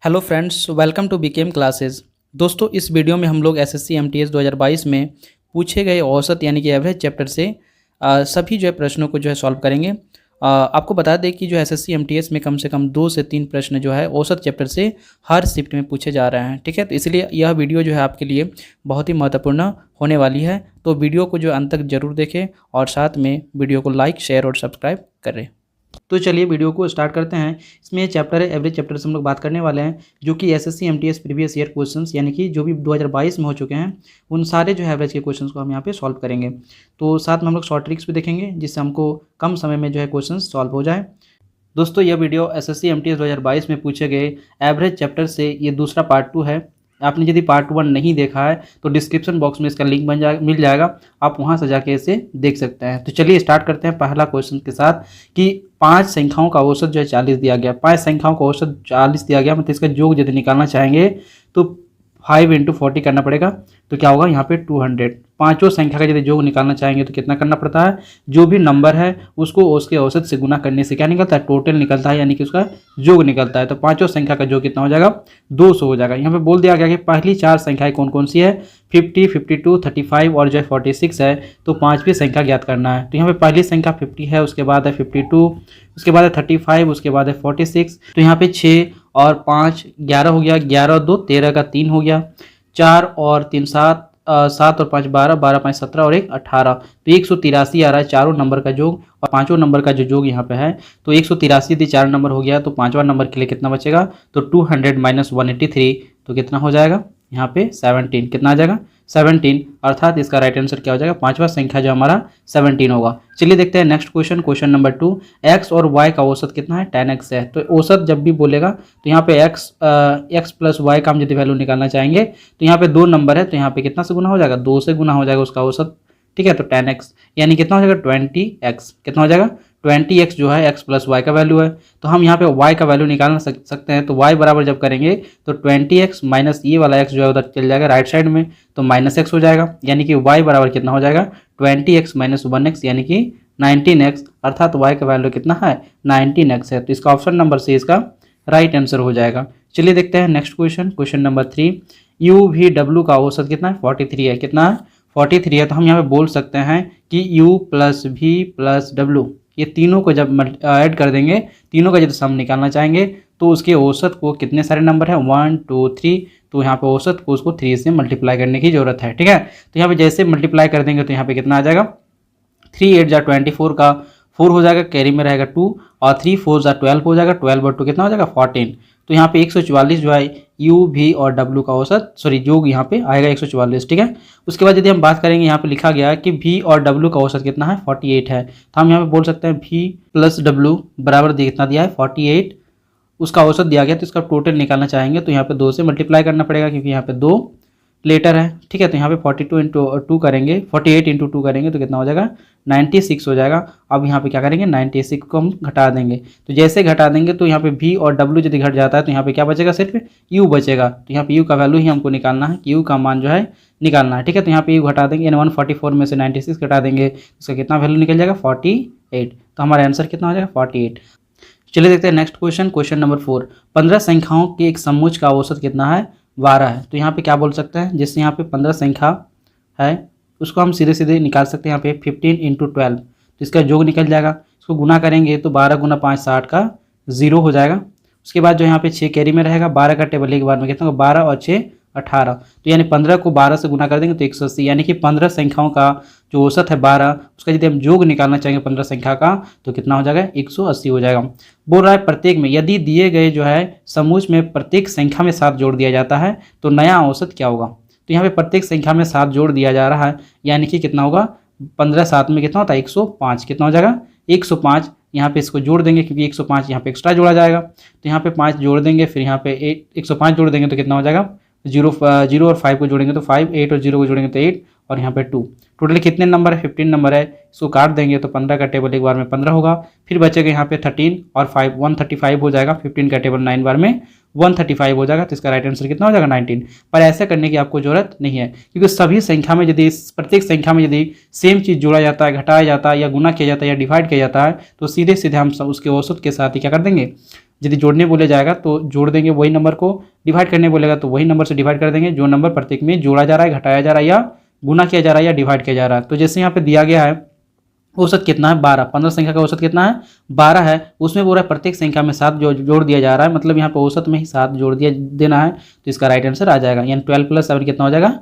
Hello friends, welcome to BKM classes. दोस्तों, इस video में हम लोग एसएससी एमटीएस 2022 में पूछे गए औसत यानी कि एवरेज चैप्टर से सभी जो है प्रश्नों को जो है सॉल्व करेंगे। आपको बता दें कि जो एसएससी एमटीएस में कम से कम 2 से 3 प्रश्न जो है औसत चैप्टर से हर शिफ्ट में पूछे जा रहे हैं। ठीक है, तो इसलिए यह वीडियो जो है आपके लिए बहुत ही महत्वपूर्ण होने वाली है। तो वीडियो को जो अंत तक जरूर देखें और साथ में वीडियो को लाइक, शेयर और सब्सक्राइब करें। तो चलिए वीडियो को स्टार्ट करते हैं। इसमें चैप्टर है एवरेज चैप्टर से हम लोग बात करने वाले हैं, जो कि SSC MTS previous year questions यानी कि जो भी 2022 में हो चुके हैं उन सारे जो है एवरेज के क्वेश्चंस को हम यहाँ पे सॉल्व करेंगे। तो साथ में हम लोग शॉर्ट ट्रिक्स भी देखेंगे जिससे हमको कम समय में जो है क्वेश्चन सॉल्व हो जाए। दोस्तों, यह वीडियो एसएससी एमटीएस 2022 में पूछे गए एवरेज चैप्टर से ये दूसरा पार्ट 2 है। आपने यदि पार्ट 1 नहीं देखा है तो डिस्क्रिप्शन बॉक्स में इसका लिंक मिल जाएगा, आप वहां से जाके इसे देख सकते हैं। तो चलिए स्टार्ट करते हैं पहला क्वेश्चन के साथ कि 5 संख्याओं का औसत जो है 40 दिया गया। 5 संख्याओं का औसत 40 दिया गया, मतलब इसका योग यदि निकालना चाहेंगे तो 5 × 40 करना पड़ेगा। तो क्या होगा यहाँ पे 200। पांचों संख्या का यदि योग निकालना चाहेंगे तो कितना करना पड़ता है, जो भी नंबर है उसको उसके औसत से गुना करने से क्या निकलता है, टोटल निकलता है, यानी कि उसका योग निकलता है। तो पांचों संख्या का योग कितना हो जाएगा, 200 हो जाएगा। यहाँ पे बोल दिया गया कि पहली 4 संख्याएं कौन कौन सी है, 50, 52, 35 और जो है 46 है। तो पांचवी संख्या ज्ञात करना है। तो यहाँ पे पहली संख्या 50 है, उसके बाद है 52, उसके बाद है 35, उसके बाद है 46। तो यहाँ पे 6 और 5 11 हो गया, 11 और 2 13 का 3 हो गया, 4 और 3 7, 7 और 5 12, 12 5 17 और 1 18। तो 183 आ रहा है चारों नंबर का योग, और पांचों नंबर का जो योग यहाँ पे है तो 183 यदि 4 नंबर हो गया तो पांचवा नंबर के लिए कितना बचेगा, तो 200 - 183 तो कितना हो जाएगा यहाँ पे 17। कितना आ जाएगा 17, अर्थात इसका राइट आंसर क्या हो जाएगा, पांचवा संख्या जो हमारा 17 होगा। चलिए देखते हैं next question, question number 2। x और y का औसत कितना है, 10x है। तो औसत जब भी बोलेगा तो यहाँ पे x प्लस y का हम यदि वैल्यू निकालना चाहेंगे तो यहाँ पे 2 नंबर है, तो यहाँ पे कितना से गुना हो जाएगा, 2 से गुना हो जाएगा उसका औसत। ठीक है, तो 10x यानी कितना हो जाएगा 20x। कितना हो जाएगा 20x जो है x प्लस वाई का वैल्यू है। तो हम यहाँ पे y का वैल्यू निकालना सकते हैं। तो y बराबर जब करेंगे तो 20x माइनस ये वाला x जो है उधर चल जाएगा राइट साइड में, तो -x हो जाएगा, यानी कि y बराबर कितना हो जाएगा 20x - 1x यानी कि 19x, अर्थात y का वैल्यू कितना है 19x है। तो इसका ऑप्शन नंबर से इसका राइट आंसर हो जाएगा। चलिए देखते हैं next question, question number 3। UVW का औसत कितना है, 43 है। कितना है 43 है। तो हम यहाँ पे बोल सकते हैं कि U + V + W, ये तीनों को जब ऐड कर देंगे, तीनों का जब सम निकालना चाहेंगे तो उसके औसत को कितने सारे नंबर है 1 2 3, तो यहाँ पे औसत को उसको 3 से मल्टीप्लाई करने की जरूरत है। ठीक है, तो यहाँ पे जैसे मल्टीप्लाई कर देंगे तो यहाँ पे कितना आ जाएगा, 3 8 जा 24 का 4 हो जाएगा, कैरी में रहेगा 2, और 3 4 जा 12 हो जाएगा, 12 और 2 कितना हो जाएगा 14। तो यहाँ पे 144 जो है U V और W का औसत, सॉरी योग यहाँ पे आएगा 144। ठीक है, उसके बाद यदि हम बात करेंगे, यहाँ पे लिखा गया है कि V और W का औसत कितना है 48 है। तो हम यहाँ पे बोल सकते हैं V + W बराबर कितना दिया है 48, उसका औसत दिया गया, तो इसका टोटल निकालना चाहेंगे तो यहाँ पे 2 से मल्टीप्लाई करना पड़ेगा, क्योंकि यहाँ पे 2 लेटर है। ठीक है, तो यहाँ पे 42 × 2 करेंगे, 48 × 2 करेंगे तो कितना हो जाएगा 96 हो जाएगा। अब यहाँ पे क्या करेंगे 96 को हम घटा देंगे, तो जैसे घटा देंगे तो यहाँ पे V और W यदि घट जाता है तो यहाँ पे क्या बचेगा, सिर्फ U बचेगा। तो यहाँ पे U का वैल्यू ही हमको निकालना है कि U का मान जो है निकालना है। ठीक है, तो यहाँ पे U घटा देंगे, 144 में से 96 घटा देंगे, इसका कितना वैल्यू निकल जाएगा 48। तो हमारा आंसर कितना हो जाएगा 48। चलिए देखते हैं नेक्स्ट क्वेश्चन, क्वेश्चन नंबर 4। 15 संख्याओं के एक समूह का औसत कितना है, 12 है। तो यहाँ पे क्या बोल सकते हैं, जैसे यहाँ पे 15 संख्या है उसको हम सीधे सीधे निकाल सकते हैं। यहाँ पे 15 × 12, तो इसका योग निकल जाएगा। इसको गुना करेंगे तो 12 × 5 60 का 0 हो जाएगा। उसके बाद जो यहाँ पे 6 कैरी में रहेगा, 12 का टेबल एक बार में कितना, 12 और 6 18। तो यानी 15 को 12 से गुना कर देंगे तो 180, यानी कि 15 संख्याओं का जो औसत है 12, उसका यदि हम योग निकालना चाहेंगे 15 संख्या का तो कितना हो जाएगा 180 हो जाएगा। बोल रहा है प्रत्येक में यदि दिए गए जो है समूह में प्रत्येक संख्या में 7 जोड़ दिया जाता है तो नया औसत क्या होगा। तो यहाँ पे प्रत्येक संख्या में 7 जोड़ दिया जा रहा है, यानी कि कितना होगा 15 7 में कितना होता है 105। कितना हो जाएगा 105। यहाँ पे इसको जोड़ देंगे क्योंकि 105 यहाँ पे एक्स्ट्रा जोड़ा जाएगा, तो यहाँ पे 5 जोड़ देंगे, फिर यहाँ पे 105 जोड़ देंगे तो कितना हो जाएगा 0 और 5 को जोड़ेंगे तो 5, 8 और 0 को जोड़ेंगे तो 8, और यहाँ पे 2। टोटल कितने नंबर है 15 नंबर है। इसको काट देंगे तो 15 का टेबल एक बार में 15 होगा, फिर बचेगा यहाँ पे 13 और 5 135 हो जाएगा। 15 का टेबल 9 बार में 135 हो जाएगा, तो इसका राइट आंसर कितना हो जाएगा 19। पर ऐसा करने की आपको जरूरत नहीं है, क्योंकि सभी संख्या में यदि प्रत्येक संख्या में यदि सेम चीज़ जोड़ा जाता है, घटाया जाता है या गुना किया जाता है या डिवाइड किया जाता है तो सीधे सीधे हम उसके औसत के साथ ही क्या कर देंगे यदि जोड़ने बोले जाएगा तो जोड़ देंगे वही नंबर को, डिवाइड करने बोलेगा तो वही नंबर से डिवाइड कर देंगे जो नंबर प्रत्येक में जोड़ा जा रहा है, घटाया जा रहा है, या गुना किया जा रहा है, या डिवाइड किया जा रहा है। तो जैसे यहाँ पे दिया गया है औसत कितना है 12, 15 संख्या का औसत कितना है 12 है, उसमें बोल रहा है प्रत्येक संख्या में 7 जोड़ दिया जा रहा है, मतलब यहाँ पे औसत में ही 7 जोड़ दिया देना है, तो इसका राइट आंसर आ जाएगा, यानी 12 + 7 कितना हो जाएगा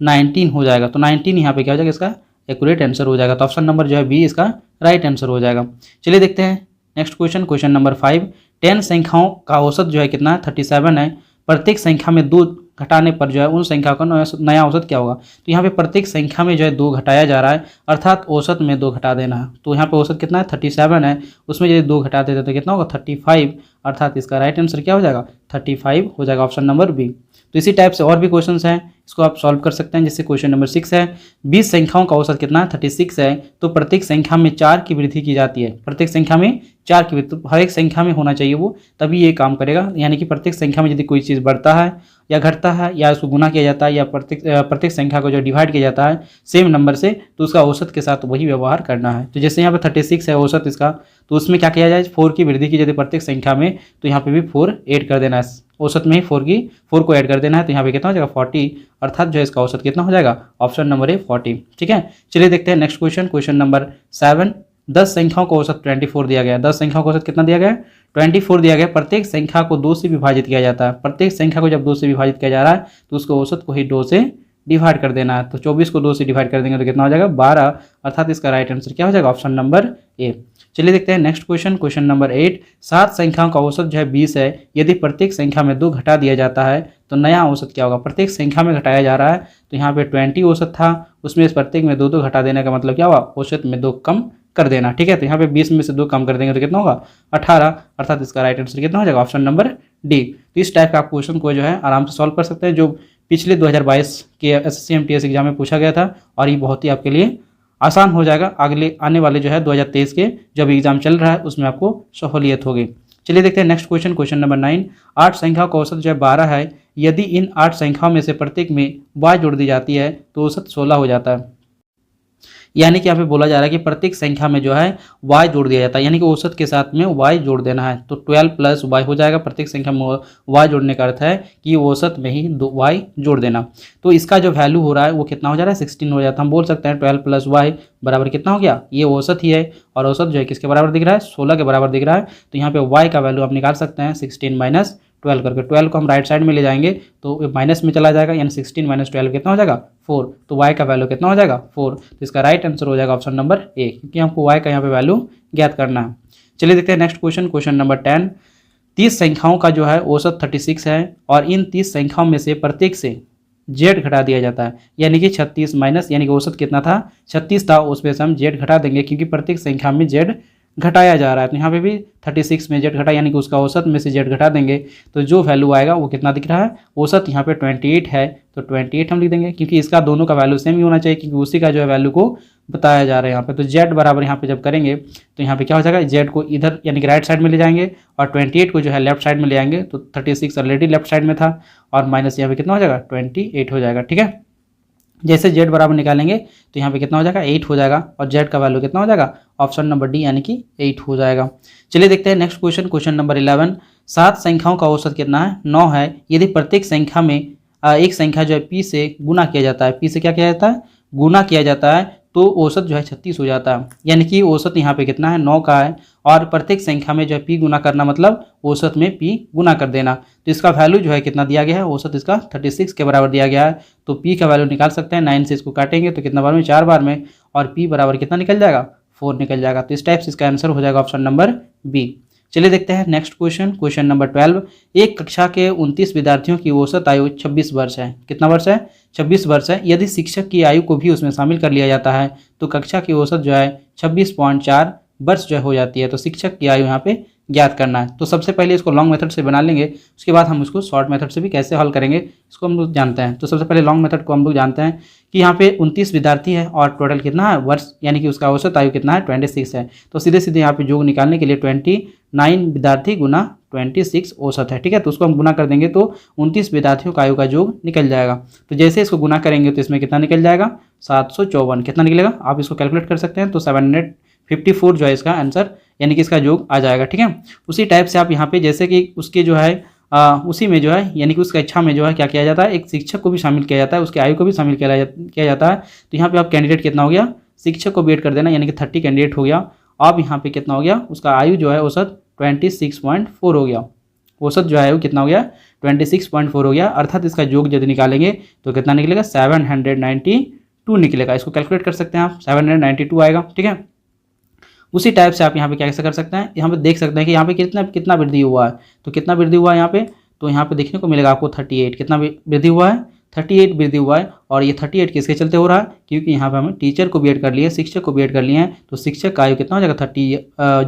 19 हो जाएगा। तो 19 यहाँ पे क्या हो जाएगा, इसका एक्यूरेट आंसर हो जाएगा। तो ऑप्शन नंबर जो है बी इसका राइट आंसर हो जाएगा। चलिए देखते हैं नेक्स्ट क्वेश्चन, क्वेश्चन नंबर 5। 10 संख्याओं का औसत जो है कितना है 37 है, प्रत्येक संख्या में 2 घटाने पर जो है उन संख्या का नया औसत क्या होगा। तो यहाँ पे प्रत्येक संख्या में जो है 2 घटाया जा रहा है, अर्थात औसत में 2 घटा देना है। तो यहाँ पे औसत कितना है 37 है, उसमें यदि 2 घटा देते तो कितना होगा 35, अर्थात इसका राइट आंसर क्या हो जाएगा 35 हो जाएगा, ऑप्शन नंबर बी। तो इसी टाइप से और भी क्वेश्चन हैं, इसको आप सॉल्व कर सकते हैं। जैसे क्वेश्चन नंबर 6 है, 20 संख्याओं का औसत कितना है 36 है, तो प्रत्येक संख्या में 4 की वृद्धि की जाती है, प्रत्येक संख्या में 4 की वृद्धि, हर एक संख्या में होना चाहिए वो, तभी ये काम करेगा। यानी कि प्रत्येक संख्या में यदि कोई चीज़ बढ़ता है या घटता है या उसको गुना किया जाता है या प्रत्येक संख्या को जो डिवाइड किया जाता है सेम नंबर से, तो उसका औसत के साथ वही व्यवहार करना है। तो जैसे यहाँ पे 36 है औसत इसका, तो उसमें क्या किया जाए 4 की वृद्धि की यदि प्रत्येक संख्या में, तो यहाँ पे भी 4 ऐड कर देना है, औसत में ही 4 को ऐड कर देना है, तो यहाँ पे कितना हो जाएगा 40, अर्थात जो है इसका औसत कितना हो जाएगा, ऑप्शन नंबर ए 40। ठीक है, चलिए देखते हैं नेक्स्ट क्वेश्चन, क्वेश्चन नंबर 7। 10 संख्याओं का औसत 24 दिया गया है, 10 संख्याओं का औसत कितना दिया गया है 24 दिया गया। प्रत्येक संख्या को 2 से विभाजित किया जाता है, प्रत्येक संख्या को जब 2 से विभाजित किया जा रहा है तो उसको औसत को ही 2 से डिवाइड कर देना है। तो 24 को 2 से डिवाइड कर देंगे तो कितना हो जाएगा 12, अर्थात इसका राइट आंसर क्या हो जाएगा, ऑप्शन नंबर ए। चलिए देखते हैं नेक्स्ट क्वेश्चन, क्वेश्चन नंबर 8। 7 संख्याओं का औसत जो है 20 है, यदि प्रत्येक संख्या में 2 घटा दिया जाता है तो नया औसत क्या होगा। प्रत्येक संख्या में घटाया जा रहा है, तो यहाँ पे 20 औसत था, उसमें इस प्रत्येक में 2 घटा देने का मतलब क्या हुआ, औसत में 2 कम कर देना। ठीक है, तो यहाँ पे 20 में से 2 कम कर देंगे तो कितना होगा 18, अर्थात इसका राइट आंसर कितना हो जाएगा, ऑप्शन नंबर डी। तो इस टाइप का आप क्वेश्चन को जो है आराम से सॉल्व कर सकते हैं, जो पिछले 2022 के एसएससी एमटीएस एग्जाम में पूछा गया था, और ये बहुत ही आपके लिए आसान हो जाएगा। अगले आने वाले जो है 2023 के जब एग्जाम चल रहा है उसमें आपको सहूलियत होगी। चलिए देखते हैं नेक्स्ट क्वेश्चन, क्वेश्चन नंबर 9। 8 संख्याओं का औसत जो है 12 है, यदि इन 8 संख्याओं में से प्रत्येक में y जोड़ दी जाती है तो औसत 16 हो जाता है। यानी कि यहाँ पे बोला जा रहा है कि प्रत्येक संख्या में जो है y जोड़ दिया जाता है, यानी कि औसत के साथ में y जोड़ देना है, तो 12 + y हो जाएगा। प्रत्येक संख्या में y जोड़ने का अर्थ है कि औसत में ही y जोड़ देना। तो इसका जो वैल्यू हो रहा है वो कितना हो जा रहा है 16 हो जाता है। हम बोल सकते हैं 12 + y बराबर कितना हो गया, ये औसत ही है, और औसत जो है किसके बराबर दिख रहा है 16 के बराबर दिख रहा है। तो यहाँ पे y का वैल्यू आप निकाल सकते हैं 16 - 12 करके, 12 को हम राइट साइड में ले जाएंगे तो माइनस में चला जाएगा, यानी 16 - 12 कितना हो जाएगा 4, तो y का वैल्यू कितना हो जाएगा 4। तो इसका राइट आंसर हो जाएगा ऑप्शन नंबर ए, क्योंकि हमको y का यहाँ पे वैल्यू ज्ञात करना है। चलिए देखते हैं नेक्स्ट क्वेश्चन, क्वेश्चन नंबर 10। 30 संख्याओं का जो है औसत 36 है, और इन 30 संख्याओं में से प्रत्येक से z घटा दिया जाता है, यानी कि 36 माइनस, यानी कि औसत कितना था 36 था, उसमें से हम z घटा देंगे, क्योंकि प्रत्येक संख्या में z घटाया जा रहा है। तो यहाँ पे भी 36 में z घटा, यानी कि उसका औसत में से z घटा देंगे तो जो वैल्यू आएगा वो कितना दिख रहा है, औसत यहाँ पे 28 है, तो 28 हम लिख देंगे, क्योंकि इसका दोनों का वैल्यू सेम ही होना चाहिए, क्योंकि उसी का जो है वैल्यू को बताया जा रहा है यहाँ पे। तो z बराबर यहाँ पे जब करेंगे तो यहाँ पे क्या हो जाएगा, z को इधर यानी कि राइट साइड में ले जाएंगे, और 28 को जो है लेफ्ट साइड में ले आएंगे, तो 36 ऑलरेडी लेफ्ट साइड में था, और माइनस यहाँ पे कितना हो जाएगा 28 हो जाएगा। ठीक है, जैसे z बराबर निकालेंगे तो यहाँ पे कितना हो जाएगा 8 हो जाएगा, और z का वैल्यू कितना हो जाएगा, ऑप्शन नंबर डी यानी कि 8 हो जाएगा। चलिए देखते हैं नेक्स्ट क्वेश्चन, क्वेश्चन नंबर 11। 7 संख्याओं का औसत कितना है 9 है, यदि प्रत्येक संख्या में एक संख्या जो है p से गुना किया जाता है, p से क्या किया जाता है गुना किया जाता है, तो औसत जो है 36 हो जाता है। यानी कि औसत यहाँ पे कितना है 9 का है, और प्रत्येक संख्या में जो है p गुना करना, मतलब औसत में p गुना कर देना। तो इसका वैल्यू जो है कितना दिया गया है, औसत इसका 36 के बराबर दिया गया है, तो p का वैल्यू निकाल सकते हैं। 9 से इसको काटेंगे तो कितना बार में 4 बार में, और p बराबर कितना निकल जाएगा 4 निकल जाएगा। तो इस टाइप से इसका आंसर हो जाएगा ऑप्शन नंबर बी। चलिए देखते हैं नेक्स्ट क्वेश्चन, क्वेश्चन नंबर 12। एक कक्षा के 29 विद्यार्थियों की औसत आयु 26 वर्ष है। कितना वर्ष है 26 वर्ष है। यदि शिक्षक की आयु को भी उसमें शामिल कर लिया जाता है तो कक्षा की औसत जो है 26.4 वर्ष जो हो जाती है। तो शिक्षक की आयु यहाँ पे ज्ञात करना है। तो सबसे पहले इसको लॉन्ग मेथड से बना लेंगे, उसके बाद हम इसको शॉर्ट मेथड से भी कैसे हल करेंगे इसको हम लोग जानते हैं। तो सबसे पहले लॉन्ग मेथड को हम लोग जानते हैं कि यहाँ पे 29 विद्यार्थी है और टोटल कितना है वर्ष, यानी कि उसका औसत आयु कितना है 26 है। तो सीधे सीधे यहाँ पे योग निकालने के लिए 29 विद्यार्थी गुना 26 औसत है। ठीक है, तो उसको हम गुना कर देंगे तो 29 विद्यार्थियों का आयु का योग निकल जाएगा। तो जैसे इसको गुना करेंगे तो इसमें कितना निकल जाएगा 754। कितना निकलेगा आप इसको कैलकुलेट कर सकते हैं। तो 754 जो है इसका आंसर, यानी कि इसका योग आ जाएगा। ठीक है, उसी टाइप से आप यहाँ पे जैसे कि उसके जो है उसी में जो है यानी कि उसका इच्छा में जो है क्या किया जाता है, एक शिक्षक को भी शामिल किया जाता है, उसकी आयु को भी शामिल किया जाता है। तो यहाँ पे आप कैंडिडेट कितना हो गया, शिक्षक को भी ऐड कर देना, यानी कि 30 कैंडिडेट हो गया। अब यहाँ पे कितना हो गया, उसका आयु जो है औसत 26.4 हो गया। औसत जो है वो कितना हो गया, 26.4 हो गया। अर्थात इसका योग यदि निकालेंगे तो कितना निकलेगा, 792 निकलेगा। इसको कैलकुलेट कर सकते हैं आप, 792 आएगा। ठीक है, उसी टाइप से आप यहाँ पे कैसे कर सकते हैं, यहाँ पे देख सकते हैं कि यहाँ पे कितना वृद्धि हुआ है। तो कितना वृद्धि हुआ है यहाँ पे, तो यहाँ पे देखने को मिलेगा आपको 38। कितना वृद्धि हुआ है, 38 वृद्धि हुआ है। और ये 38 किसके चलते हो रहा है, क्योंकि यहाँ पे हमें टीचर को भी ऐड कर लिए, शिक्षक को भी ऐड कर लिए हैं। तो शिक्षक का आयु कितना हो जाएगा,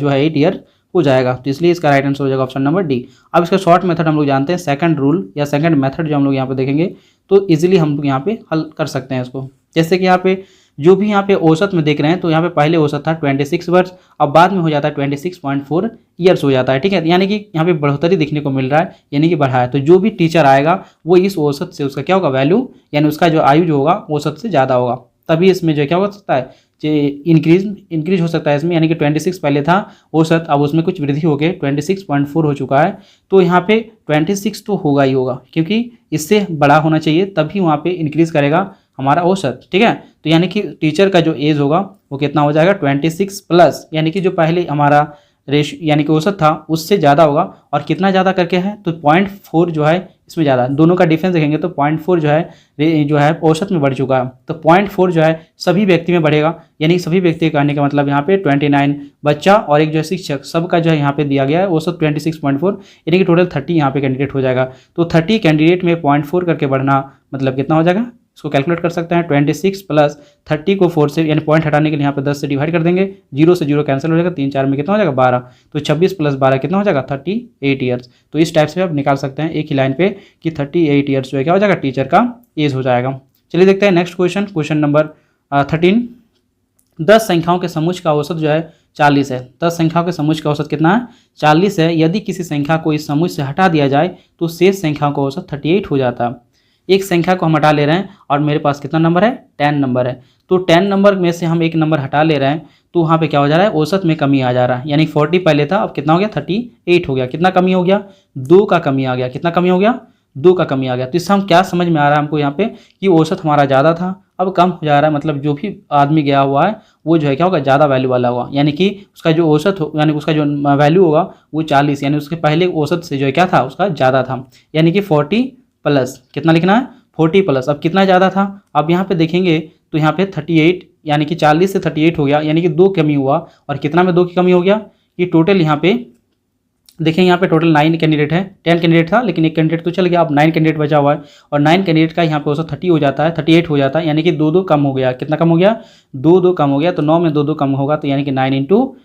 8 ईयर हो जाएगा। तो इसलिए इसका राइट आंसर हो जाएगा ऑप्शन नंबर डी। अब इसका शॉर्ट मेथड हम लोग जानते हैं, सेकंड रूल या सेकंड मेथड जो हम लोग यहाँ पे देखेंगे तो इजीली हम लोग यहाँ पे हल कर सकते हैं इसको। जैसे कि यहाँ पे जो भी यहाँ पे औसत में देख रहे हैं, तो यहाँ पे पहले औसत था 26 वर्ष, अब बाद में हो जाता है 26.4 ईयर्स हो जाता है। ठीक है, यानी कि यहाँ पे बढ़ोतरी देखने को मिल रहा है, यानी कि बढ़ा है। तो जो भी टीचर आएगा वो इस औसत से उसका क्या होगा, वैल्यू, यानी उसका जो आयु जो होगा औसत से ज़्यादा होगा, तभी इसमें जो क्या हो सकता है, इंक्रीज हो सकता है इसमें। यानी कि 26 पहले था औसत, अब उसमें कुछ वृद्धि हो गई, 26.4 हो चुका है। तो यहाँ पे 26 तो होगा ही होगा, क्योंकि इससे बड़ा होना चाहिए, तभी वहाँ पे इंक्रीज करेगा हमारा औसत। ठीक है, तो यानी कि टीचर का जो एज होगा वो कितना हो जाएगा, 26 प्लस, यानी कि जो पहले हमारा यानी कि औसत था उससे ज़्यादा होगा। और कितना ज़्यादा करके है, तो 0.4 जो है इसमें ज़्यादा, दोनों का डिफरेंस देखेंगे तो 0.4 जो है औसत में बढ़ चुका है। तो 0.4 जो है सभी व्यक्ति में बढ़ेगा, यानी सभी व्यक्ति कहने का मतलब यहाँ पे 29 बच्चा और एक जो है शिक्षक, सबका जो है यहाँ पे दिया गया है औसत 26.4, यानी कि टोटल 30 यहाँ पे कैंडिडेट हो जाएगा। तो 30 कैंडिडेट में 0.4 करके बढ़ना मतलब कितना हो जाएगा, इसको कैलकुलेट कर सकते हैं। 26 प्लस 30 को 4 से, यानी पॉइंट हटाने के लिए यहाँ पे 10 से डिवाइड कर देंगे, 0 से 0 कैंसिल हो जाएगा, 3 4 में कितना हो जाएगा, 12। तो 26 प्लस 12 कितना हो जाएगा, 38 ईयर्स। तो इस टाइप से आप निकाल सकते हैं एक ही लाइन पे कि 38 ईयर्स जो है क्या हो जाएगा, टीचर का एज हो जाएगा। चलिए देखते हैं नेक्स्ट क्वेश्चन, क्वेश्चन नंबर 13। 10 संख्याओं के समूह का औसत जो है 40 है। 10 संख्याओं के समूह का औसत कितना है, 40 है। यदि किसी संख्या को इस समूह से हटा दिया जाए तो शेष संख्याओं का औसत 38 हो जाता है। एक संख्या को हम हटा ले रहे हैं और मेरे पास कितना नंबर है, 10 नंबर है। तो 10 नंबर में से हम एक नंबर हटा ले रहे हैं, तो वहाँ पे क्या हो जा रहा है, औसत में कमी आ जा रहा है। यानी 40 पहले था, अब कितना हो गया, 38 हो गया। कितना कमी हो गया, 2 का कमी आ गया। कितना कमी हो गया, 2 का कमी आ गया। तो इससे हम क्या समझ में आ रहा है हमको यहाँ पे कि औसत हमारा ज़्यादा था, अब कम हो जा रहा है। मतलब जो भी आदमी गया हुआ है वो जो है क्या होगा, ज़्यादा वैल्यू वाला होगा। यानी कि उसका जो औसत यानी उसका जो वैल्यू होगा वो 40, यानी उसके पहले औसत से जो है क्या था, उसका ज़्यादा था। यानी कि 40 प्लस, कितना लिखना है, 40 प्लस। अब कितना ज़्यादा था, अब यहाँ पे देखेंगे तो यहाँ पे 38, यानी कि 40 से 38 हो गया, यानी कि 2 कमी हुआ। और कितना में 2 की कमी हो गया, कि टोटल यहाँ पे देखें, यहाँ पे टोटल 9 कैंडिडेट है। 10 कैंडिडेट था लेकिन एक कैंडिडेट तो चल गया, अब 9 कैंडिडेट बचा हुआ है। और 9 कैंडिडेट का यहाँ पे औसत 30 हो जाता है, 38 हो जाता है। यानी कि 2 कम हो गया। कितना कम हो गया, 2 कम हो गया। तो 9 में 2 कम होगा, तो यानी कि 9 ×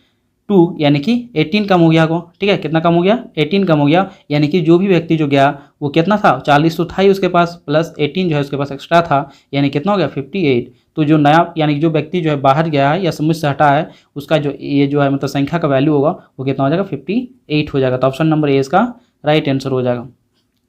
2 यानी कि 18 कम हो गया को। ठीक है, कितना कम हो गया, 18 कम हो गया। यानी कि जो भी व्यक्ति जो गया वो कितना था, 40 तो था ही उसके पास, प्लस 18 जो है उसके पास एक्स्ट्रा था, यानी कितना हो गया, 58। तो जो नया यानी कि जो व्यक्ति जो है बाहर गया है या समूह से हटा है, उसका जो ये जो है मतलब संख्या का वैल्यू होगा वो कितना हो जाएगा, 58 हो जाएगा। तो ऑप्शन नंबर ए इसका राइट आंसर हो जाएगा।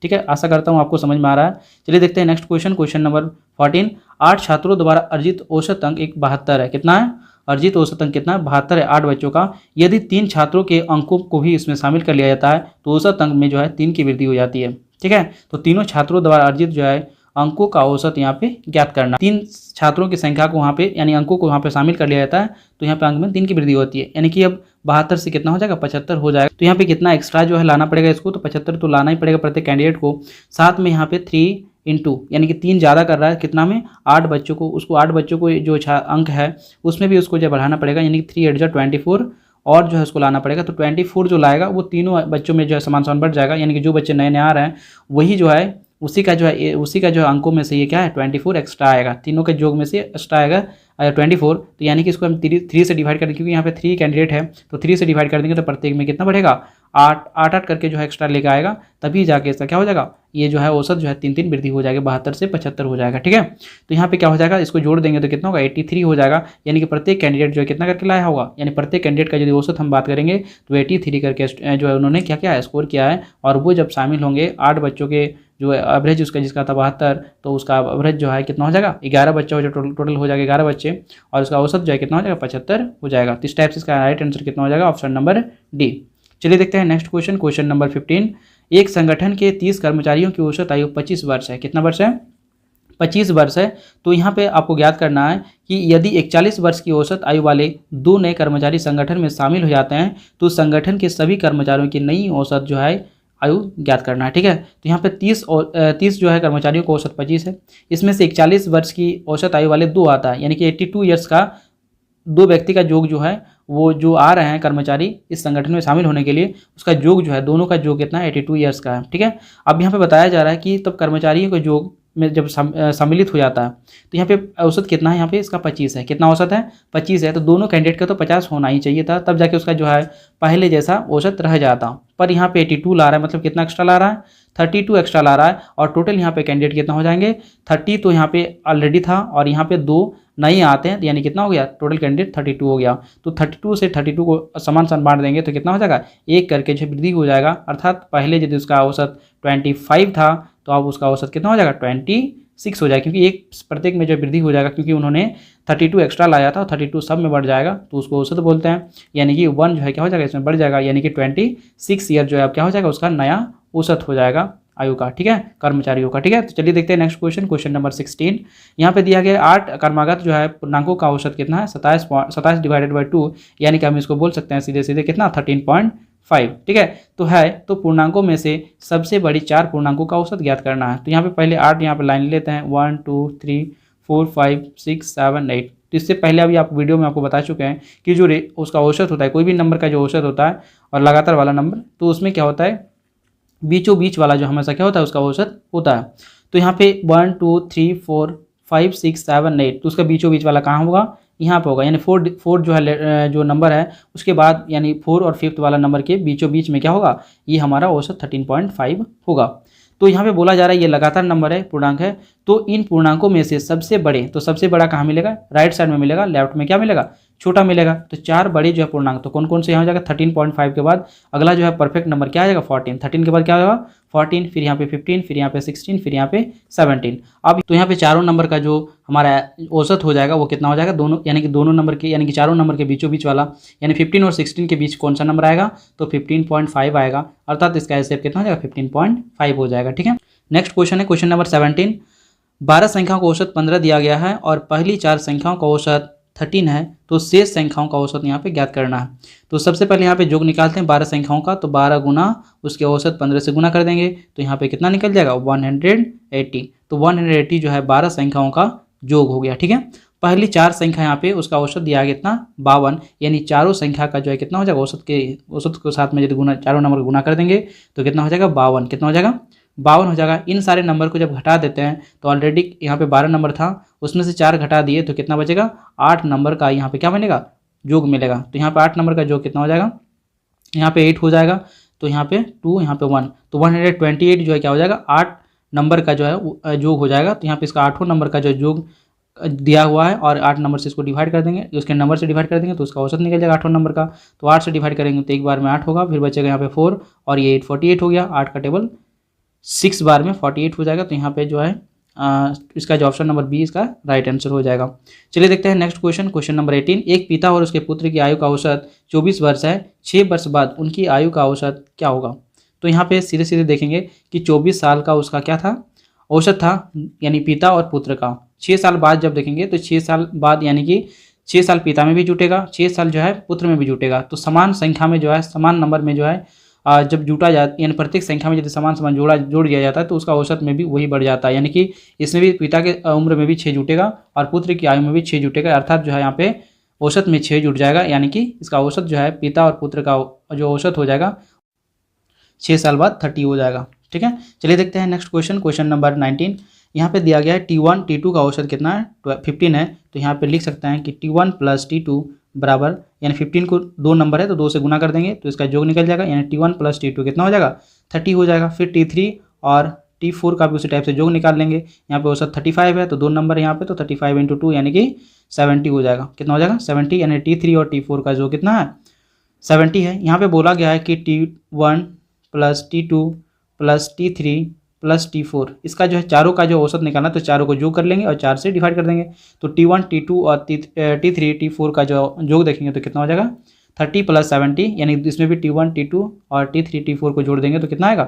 ठीक है, आशा करता हूँ आपको समझ में आ रहा है। चलिए देखते हैं नेक्स्ट क्वेश्चन, क्वेश्चन नंबर 14। 8 छात्रों द्वारा अर्जित औसत अंक 72 है। कितना है, अर्जित औसत अंक कितना है, 72 है 8 बच्चों का। यदि 3 छात्रों के अंकों को भी इसमें शामिल कर लिया जाता है तो औसत अंक में जो है 3 की वृद्धि हो जाती है। ठीक है, तो तीनों छात्रों द्वारा अर्जित जो है अंकों का औसत यहाँ पे ज्ञात करना। 3 छात्रों की संख्या को वहाँ पे यानी अंकों को वहाँ पे शामिल कर लिया जाता है तो यहाँ पे अंक में 3 की वृद्धि होती है। यानी कि अब 72 से कितना हो जाएगा, 75 हो जाएगा। तो यहाँ पे कितना एक्स्ट्रा जो है लाना पड़ेगा इसको, तो 75 तो लाना ही पड़ेगा प्रत्येक कैंडिडेट को। साथ में यहाँ पे 3 × यानी कि 3 ज़्यादा कर रहा है, कितना में 8 बच्चों को, उसको 8 बच्चों को जो अंक है उसमें भी उसको जो बढ़ाना पड़ेगा। यानी कि 3 × 8 = 24 और जो है उसको लाना पड़ेगा। तो 24 जो लाएगा वो तीनों बच्चों में जो है समान बढ़ जाएगा। यानी कि जो बच्चे नए नए आ रहे हैं वही जो है उसी का जो है अंकों में से ये क्या है, 24 एक्स्ट्रा आएगा। तीनों के योग में से एक्स्ट्रा आएगा 24। तो यानी कि इसको हम 3 से डिवाइड करेंगे, क्योंकि यहाँ पे 3 कैंडिडेट है तो 3 से डिवाइड कर देंगे तो प्रत्येक में कितना बढ़ेगा, आठ आठ आठ करके जो है एक्स्ट्रा लेके आएगा, तभी जाके इसका क्या हो जाएगा, ये जो है औसत जो है 3 वृद्धि हो जाएगी, 72 से 75 हो जाएगा। ठीक है, तो यहाँ पे क्या हो जाएगा, इसको जोड़ देंगे तो कितना होगा, 83 हो जाएगा। यानी कि प्रत्येक कैंडिडेट जो है कितना करके लाया होगा, यानी प्रत्येक कैंडिडेट का यदि औसत हम बात करेंगे तो 83 करके जो है उन्होंने क्या किया है, स्कोर किया है। और वो जब शामिल होंगे 8 बच्चों के जो एवरेज उसका जिसका था 72, तो उसका एवरेज जो है कितना हो जाएगा, 11 बच्चा हो जाएगा, टोटल हो जाएगा 11 बच्चे, और उसका औसत जो है कितना हो जाएगा, 75 हो जाएगा। तो इस टाइप से इसका राइट आंसर कितना हो जाएगा, ऑप्शन नंबर डी। चलिए देखते हैं नेक्स्ट क्वेश्चन, क्वेश्चन नंबर 15। एक संगठन के 30 कर्मचारियों की औसत आयु 25 वर्ष है। कितना वर्ष है, 25 वर्ष है। तो यहाँ पे आपको ज्ञात करना है कि यदि 41 वर्ष की औसत आयु वाले 2 नए कर्मचारी संगठन में शामिल हो जाते हैं तो संगठन के सभी कर्मचारियों की नई औसत जो है आयु ज्ञात करना है। ठीक है, तो यहाँ पे 30 जो है कर्मचारियों को औसत 25 है, इसमें से 41 वर्ष की औसत आयु वाले 2 आता है, यानी कि 82 ईयर्स का 2 व्यक्ति का योग जो है, वो जो आ रहे हैं कर्मचारी इस संगठन में शामिल होने के लिए, उसका योग जो है, दोनों का योग कितना है, 82 ईयर्स का है। ठीक है, अब यहाँ पे बताया जा रहा है कि तब कर्मचारियों के योग में जब सम्मिलित हो जाता है तो यहाँ पे औसत कितना है, यहाँ पे इसका 25 है। कितना औसत है, 25 है। तो दोनों कैंडिडेट का तो 50 होना ही चाहिए था, तब जाके उसका जो है पहले जैसा औसत रह जाता। पर यहाँ पे 82 ला रहा है, मतलब कितना एक्स्ट्रा ला रहा है, 32 एक्स्ट्रा ला रहा है। और टोटल यहाँ पे कैंडिडेट कितना हो जाएंगे, 30 तो यहाँ पे ऑलरेडी था, और यहाँ पे 2 नहीं आते हैं, यानी कितना हो गया, टोटल कैंडिडेट 32 हो गया। तो 32 से 32 को समान बांट देंगे तो कितना हो जाएगा, 1 करके जो वृद्धि हो जाएगा। अर्थात पहले यदि उसका औसत 25 था तो अब उसका औसत कितना हो जाएगा, 26 हो जाएगा, क्योंकि एक प्रत्येक में जो वृद्धि हो जाएगा, क्योंकि उन्होंने 32 एक्स्ट्रा लाया था, 32 सब में बढ़ जाएगा, तो उसको औसत बोलते हैं। यानी कि 1 जो है क्या हो जाएगा, इसमें बढ़ जाएगा, यानी कि 26 ईयर जो है अब क्या हो जाएगा, उसका नया औसत हो जाएगा आयु का। ठीक है, कर्मचारियों का। ठीक है, तो चलिए देखते हैं नेक्स्ट क्वेश्चन, क्वेश्चन नंबर 16। यहाँ पे दिया गया 8 कर्मागत जो है पूर्णांकों का औसत कितना है, 27 डिवाइडेड बाई 2, यानी कि हम इसको बोल सकते हैं सीधे सीधे कितना, 13.5। ठीक है, तो पूर्णांकों में से सबसे बड़ी 4 पूर्णांकों का औसत ज्ञात करना है। तो यहाँ पे पहले 8 यहाँ पे लाइन लेते हैं, 1 2 3 4 5 6 7 8। तो इससे पहले अभी आप वीडियो में आपको बता चुके हैं कि जो उसका औसत होता है, कोई भी नंबर का जो औसत होता है और लगातार वाला नंबर, तो उसमें क्या होता है, बीचों बीच वाला जो हमेशा क्या होता है, उसका औसत होता है। तो यहाँ पे 1 2 3 4 5 6 7 8, तो उसका बीचों बीच वाला कहाँ होगा, यहाँ पे होगा। यानी 4 जो है जो नंबर है उसके बाद, यानी 4 और 5th वाला नंबर के बीचों बीच में क्या होगा, ये हमारा औसत 13.5 होगा। तो यहाँ पे बोला जा रहा है ये लगातार नंबर है, पूर्णांक है, तो इन पूर्णांकों में से सबसे बड़े, तो सबसे बड़ा कहाँ मिलेगा, राइट साइड में मिलेगा, लेफ्ट में क्या मिलेगा, छोटा मिलेगा। तो 4 बड़े जो है पूर्णांक, तो कौन कौन से यहाँ हो जाएगा, 13.5 के बाद अगला जो है परफेक्ट नंबर क्या आ जाएगा, 14। 13 के बाद क्या होगा, 14, फिर यहाँ पे 15, फिर यहाँ पे 16, फिर यहाँ पे 17। अब तो यहाँ पे चारों नंबर का जो हमारा औसत हो जाएगा वो कितना हो जाएगा, दोनों, यानी कि दोनों नंबर के, यानी कि चारों नंबर के बीचों बीच वाला, यानी 15 और 16 के बीच कौन सा नंबर आएगा, तो 15.5 आएगा। अर्थात इसका एसएफ कितना हो जाएगा, 15.5 हो जाएगा। ठीक है, नेक्स्ट क्वेश्चन है क्वेश्चन नंबर 17। 12 संख्याओं का औसत 15 दिया गया है और पहली 4 संख्याओं का औसत 13 है, तो शेष संख्याओं का औसत यहाँ पे ज्ञात करना है। तो सबसे पहले यहाँ पे योग निकालते हैं 12 संख्याओं का, तो 12 गुना उसके औसत 15 से गुना कर देंगे, तो यहाँ पे कितना निकल जाएगा, 180। तो 180 जो है 12 संख्याओं का योग हो गया। ठीक है, पहली 4 संख्या यहाँ पे उसका औसत दिया गया कितना, 52, यानी चारों संख्या का जो है कितना हो जाएगा, औसत के साथ में यदि गुना, चारों नंबर गुना कर देंगे तो कितना हो जाएगा, 52। कितना हो जाएगा, 52 हो जाएगा। इन सारे नंबर को जब घटा देते हैं तो ऑलरेडी यहाँ पे 12 नंबर था, उसमें से 4 घटा दिए तो कितना बचेगा, 8 नंबर का यहाँ पे क्या बनेगा, योग मिलेगा। तो यहाँ पे 8 नंबर का योग कितना हो जाएगा, यहाँ पे 8 हो जाएगा, तो यहाँ पे 2, यहाँ पे 1, तो 128 जो है क्या हो जाएगा, 8 नंबर का जो है योग हो जाएगा। तो यहाँ पे इसका 8वां नंबर का जो योग दिया हुआ है और 8 नंबर से इसको डिवाइड कर देंगे, उसके नंबर से डिवाइड कर देंगे तो उसका औसत निकल जाएगा 8वां नंबर का। तो 8 से डिवाइड करेंगे तो एक बार में 8 होगा, फिर बचेगा यहाँ पे 4 और ये 8, 48 हो गया। 8 का टेबल 6 बार में 48 हो जाएगा। तो यहाँ पे जो है इसका जो ऑप्शन नंबर बी इसका राइट आंसर हो जाएगा। चलिए देखते हैं नेक्स्ट क्वेश्चन, क्वेश्चन नंबर 18। एक पिता और उसके पुत्र की आयु का औसत 24 वर्ष है, 6 वर्ष बाद उनकी आयु का औसत क्या होगा। तो यहाँ पे सीधे सीधे देखेंगे कि 24 साल का उसका क्या था, औसत था, यानी पिता और पुत्र का। 6 साल बाद जब देखेंगे तो 6 साल बाद, यानी कि 6 साल पिता में भी जुटेगा, 6 साल जो है पुत्र में भी जुटेगा। तो समान संख्या में जो है, समान नंबर में जो है जब जुटा जाता, यानी प्रत्येक संख्या में यदि समान जोड़ दिया जाता है तो उसका औसत में भी वही बढ़ जाता है। यानी कि इसमें भी पिता के उम्र में भी 6 जुटेगा और पुत्र की आयु में भी 6 जुटेगा, अर्थात जो है यहाँ पे औसत में 6 जुट जाएगा। यानी कि इसका औसत जो है पिता और पुत्र का जो औसत हो जाएगा 6 साल बाद 30 हो जाएगा। ठीक है, चलिए देखते हैं नेक्स्ट क्वेश्चन, क्वेश्चन नंबर 19। यहाँ पे दिया गया है T1 T2 का औसत कितना है, 15 है। तो यहाँ पे लिख सकते हैं कि T1 + T2 बराबर, यानी 15 को 2 नंबर है तो 2 से गुना कर देंगे तो इसका योग निकल जाएगा, यानी T1 प्लस T2 कितना हो जाएगा 30 हो जाएगा। फिर T3 और T4 का भी उसी टाइप से योग निकाल लेंगे। यहाँ पे औसत 35 है तो 2 नंबर है यहाँ पे, तो 35 × 2 यानी कि 70 हो जाएगा। कितना हो जाएगा 70, यानी T3 और T4 का योग कितना है 70 है। यहाँ पे बोला गया है कि T1 plus T2 plus T3 plus T4, इसका जो है चारों का जो औसत निकालना तो चारों को योग कर लेंगे और 4 से डिवाइड कर देंगे। तो T1 T2 और T3 T4 का जो योग देखेंगे तो कितना हो जाएगा 30 प्लस 70, यानी इसमें भी T1 T2 और T3 T4 को जोड़ देंगे तो कितना आएगा